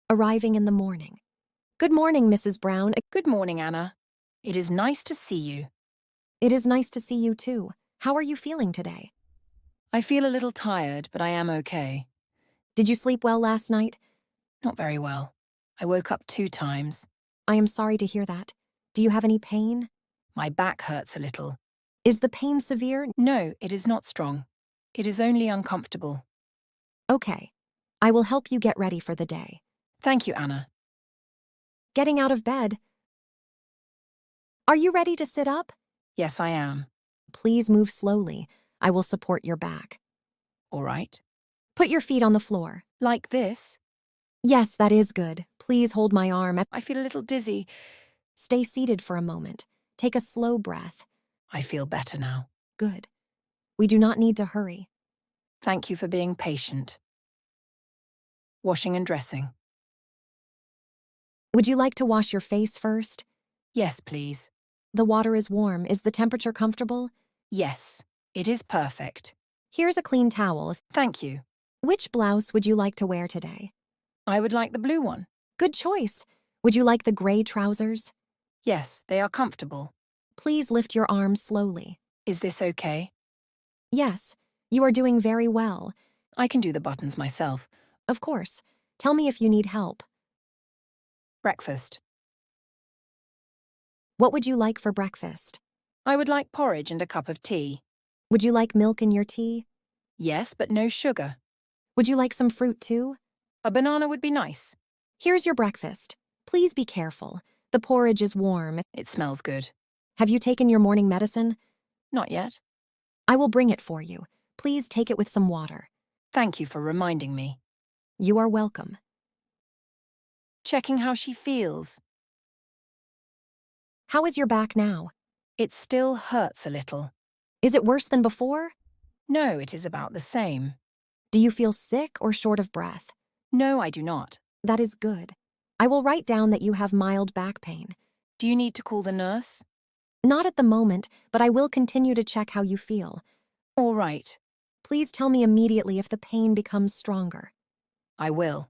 arriving in the morning. Good morning, Mrs. Brown. Good morning, Anna. It is nice to see you. It is nice to see you too. How are you feeling today? I feel a little tired, but I am okay. Did you sleep well last night? Not very well. I woke up 2 times. I am sorry to hear that. Do you have any pain? My back hurts a little. Is the pain severe? No, it is not strong. It is only uncomfortable. Okay. I will help you get ready for the day. Thank you, Anna. Getting out of bed. Are you ready to sit up? Yes, I am. Please move slowly. I will support your back. All right. Put your feet on the floor. Like this? Yes, that is good. Please hold my arm. I feel a little dizzy. Stay seated for a moment. Take a slow breath. I feel better now. Good. We do not need to hurry. Thank you for being patient. Washing and dressing. Would you like to wash your face first? Yes, please. The water is warm. Is the temperature comfortable? Yes, it is perfect. Here's a clean towel. Thank you. Which blouse would you like to wear today? I would like the blue one. Good choice. Would you like the gray trousers? Yes, they are comfortable. Please lift your arms slowly. Is this okay? Yes, you are doing very well. I can do the buttons myself. Of course. Tell me if you need help. Breakfast. What would you like for breakfast? I would like porridge and a cup of tea. Would you like milk in your tea? Yes, but no sugar. Would you like some fruit too? A banana would be nice. Here's your breakfast. Please be careful. The porridge is warm. It smells good. Have you taken your morning medicine? Not yet. I will bring it for you. Please take it with some water. Thank you for reminding me. You are welcome. Checking how she feels. How is your back now? It still hurts a little. Is it worse than before? No, it is about the same. Do you feel sick or short of breath? No, I do not. That is good. I will write down that you have mild back pain. Do you need to call the nurse? Not at the moment, but I will continue to check how you feel. All right. Please tell me immediately if the pain becomes stronger. I will.